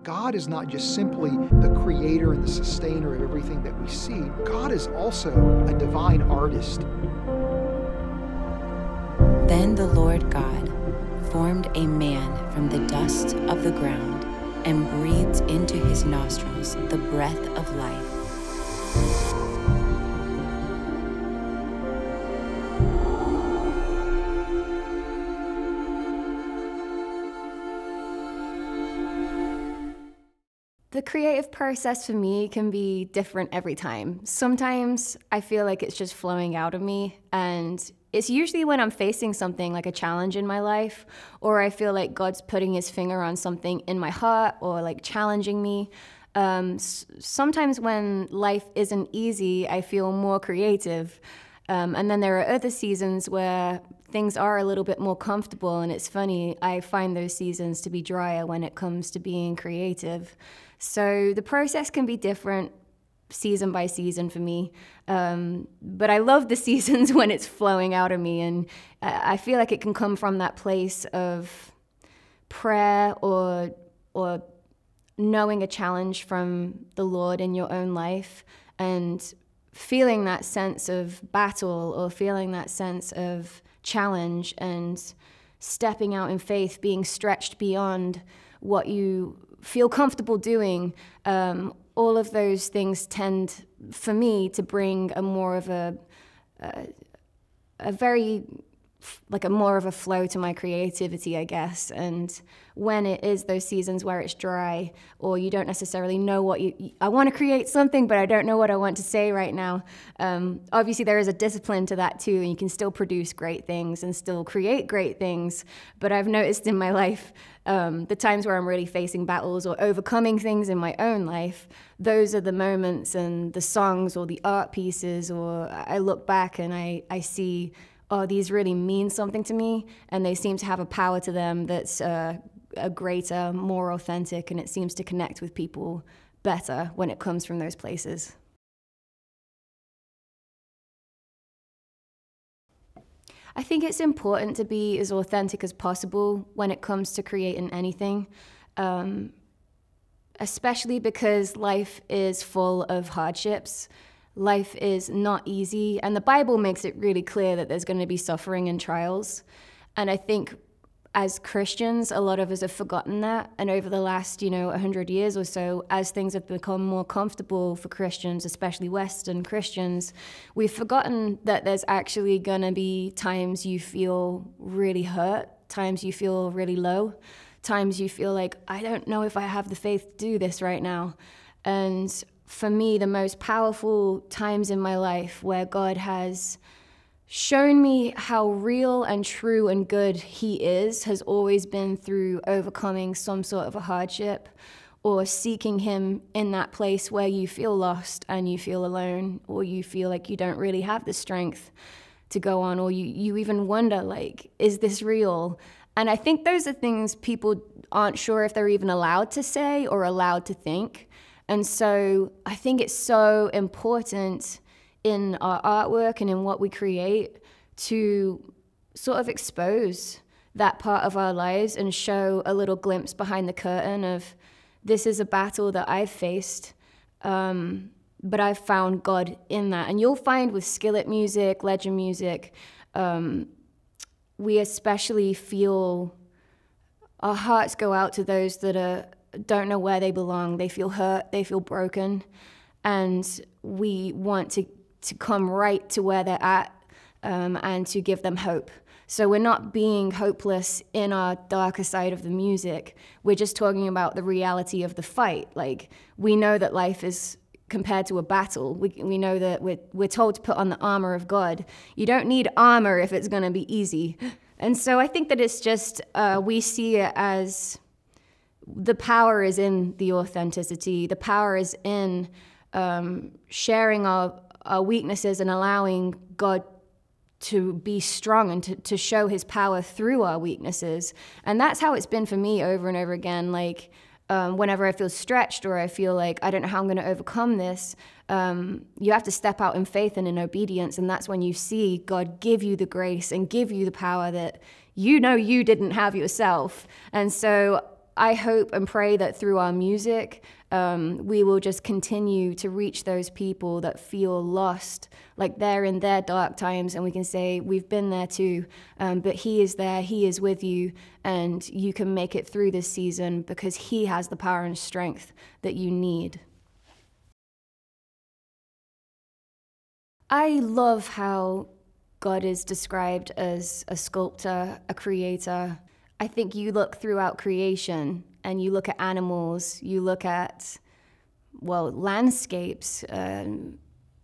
God is not just simply the creator and the sustainer of everything that we see. God is also a divine artist. Then the Lord God formed a man from the dust of the ground and breathed into his nostrils the breath of life. The creative process for me can be different every time. Sometimes I feel like it's just flowing out of me, and it's usually when I'm facing something like a challenge in my life, or I feel like God's putting his finger on something in my heart or like challenging me. Sometimes when life isn't easy, I feel more creative. And then there are other seasons where things are a little bit more comfortable, and it's funny, I find those seasons to be drier when it comes to being creative. So the process can be different season by season for me, but I love the seasons when it's flowing out of me, and I feel like it can come from that place of prayer or knowing a challenge from the Lord in your own life, and feeling that sense of battle or feeling that sense of challenge and stepping out in faith, being stretched beyond what you feel comfortable doing. All of those things tend, for me, to bring a more of a more of a flow to my creativity, I guess. And when it is those seasons where it's dry, or you don't necessarily know I want to create something, but I don't know what I want to say right now. Obviously there is a discipline to that too, and you can still produce great things and still create great things. But I've noticed in my life, the times where I'm really facing battles or overcoming things in my own life, those are the moments and the songs or the art pieces, or I look back and I see, oh, these really mean something to me, and they seem to have a power to them that's a greater, more authentic, and it seems to connect with people better when it comes from those places. I think it's important to be as authentic as possible when it comes to creating anything, especially because life is full of hardships. Life is not easy, and the Bible makes it really clear that there's going to be suffering and trials. And I think as Christians, a lot of us have forgotten that. And over the last, 100 years or so, as things have become more comfortable for Christians, especially Western Christians, we've forgotten that there's actually going to be times you feel really hurt, times you feel really low, times you feel like, I don't know if I have the faith to do this right now. And for me, the most powerful times in my life where God has shown me how real and true and good he is has always been through overcoming some sort of a hardship, or seeking him in that place where you feel lost and you feel alone, or you feel like you don't really have the strength to go on, or you even wonder, like, is this real? And I think those are things people aren't sure if they're even allowed to say or allowed to think. And so I think it's so important in our artwork and in what we create to sort of expose that part of our lives and show a little glimpse behind the curtain of, this is a battle that I've faced, but I've found God in that. And you'll find with Skillet music, Legend music, we especially feel our hearts go out to those that don't know where they belong. They feel hurt, they feel broken, and we want to come right to where they're at, and to give them hope. So we're not being hopeless in our darker side of the music. We're just talking about the reality of the fight. Like, we know that life is compared to a battle. We know that we're told to put on the armor of God. You don't need armor if it's going to be easy. And so I think that it's just, we see it as the power is in the authenticity. The power is in sharing our weaknesses and allowing God to be strong and to show his power through our weaknesses. And that's how it's been for me over and over again. Like, whenever I feel stretched or I feel like I don't know how I'm going to overcome this, you have to step out in faith and in obedience. And that's when you see God give you the grace and give you the power that you know you didn't have yourself. And so I hope and pray that through our music, we will just continue to reach those people that feel lost, like they're in their dark times, and we can say, we've been there too, but he is there, he is with you, and you can make it through this season because he has the power and strength that you need. I love how God is described as a sculptor, a creator. I think you look throughout creation and you look at animals, you look at, well, landscapes,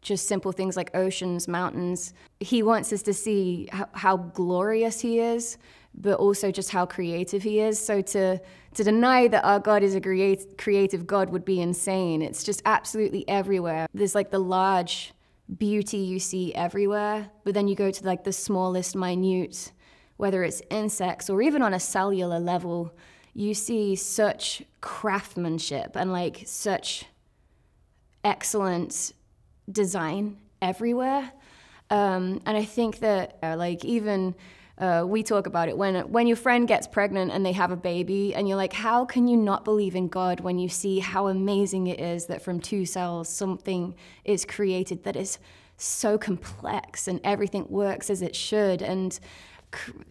just simple things like oceans, mountains. He wants us to see how glorious he is, but also just how creative he is. So to deny that our God is a creative God would be insane. It's just absolutely everywhere. There's like the large beauty you see everywhere, but then you go to like the smallest minute, whether it's insects or even on a cellular level, you see such craftsmanship and like such excellent design everywhere. And I think that like even we talk about it when your friend gets pregnant and they have a baby and you're like, how can you not believe in God when you see how amazing it is that from 2 cells something is created that is so complex and everything works as it should. And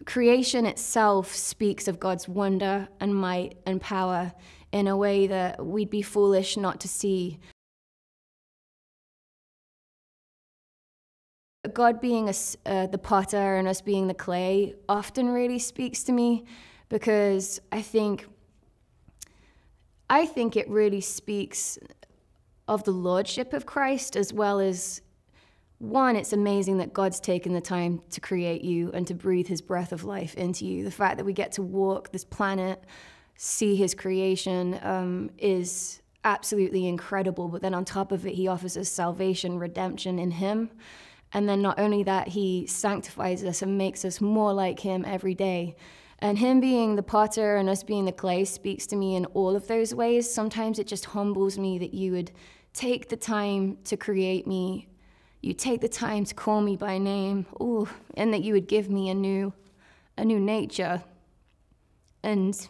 creation itself speaks of God's wonder and might and power in a way that we'd be foolish not to see. God being the potter and us being the clay often really speaks to me because I think it really speaks of the lordship of Christ, as well as, one, it's amazing that God's taken the time to create you and to breathe his breath of life into you. The fact that we get to walk this planet, see his creation, is absolutely incredible. But then on top of it, he offers us salvation, redemption in him. And then not only that, he sanctifies us and makes us more like him every day. And him being the potter and us being the clay speaks to me in all of those ways. Sometimes it just humbles me that you would take the time to create me. You take the time to call me by name. Ooh, and that you would give me a new nature. And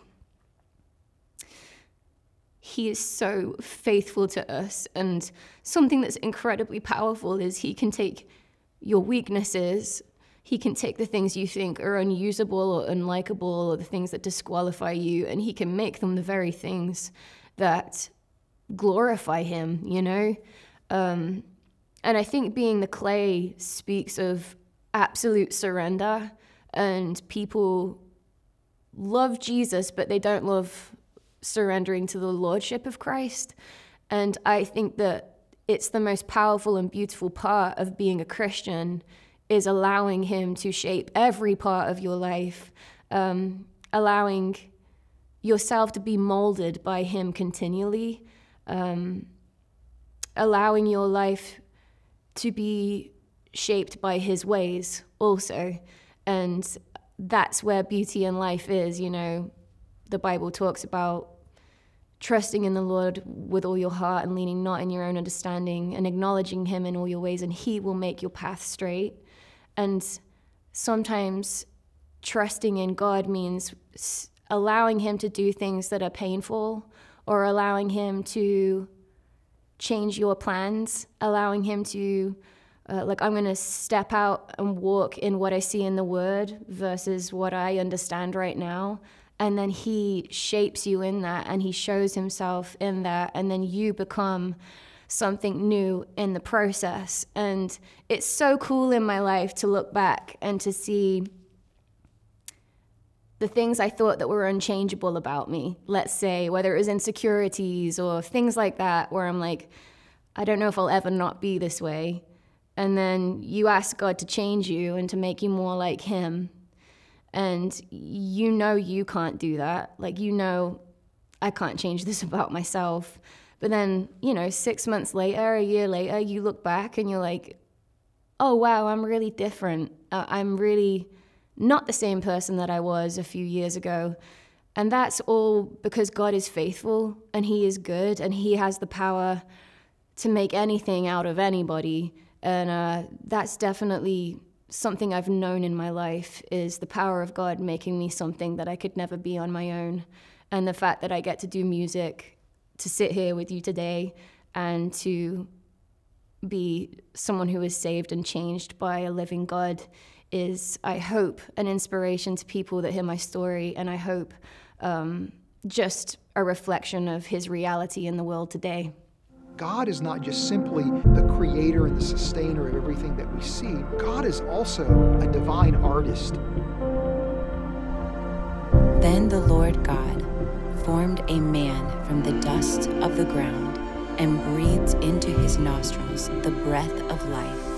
he is so faithful to us. And something that's incredibly powerful is he can take your weaknesses, he can take the things you think are unusable or unlikable or the things that disqualify you, and he can make them the very things that glorify him, you know? And I think being the clay speaks of absolute surrender, and people love Jesus, but they don't love surrendering to the lordship of Christ. And I think that it's the most powerful and beautiful part of being a Christian is allowing him to shape every part of your life, allowing yourself to be molded by him continually, allowing your life to be shaped by his ways also. And that's where beauty in life is, you know. The Bible talks about trusting in the Lord with all your heart and leaning not in your own understanding and acknowledging him in all your ways, and he will make your path straight. And sometimes trusting in God means allowing him to do things that are painful, or allowing him to change your plans, allowing him to, like, I'm going to step out and walk in what I see in the word versus what I understand right now. And then he shapes you in that, and he shows himself in that, and then you become something new in the process. And it's so cool in my life to look back and to see the things I thought that were unchangeable about me, let's say, whether it was insecurities or things like that, where I'm like, I don't know if I'll ever not be this way. And then you ask God to change you and to make you more like him. And you know you can't do that. Like, you know, I can't change this about myself. But then, you know, 6 months later, a year later, you look back and you're like, oh, wow, I'm really different. I'm really not the same person that I was a few years ago. And that's all because God is faithful and he is good and he has the power to make anything out of anybody. And that's definitely something I've known in my life, is the power of God making me something that I could never be on my own. And the fact that I get to do music, to sit here with you today, and to be someone who is saved and changed by a living God is, I hope, an inspiration to people that hear my story, and I hope just a reflection of his reality in the world today. God is not just simply the creator and the sustainer of everything that we see. God is also a divine artist. Then the Lord God formed a man from the dust of the ground and breathed into his nostrils the breath of life,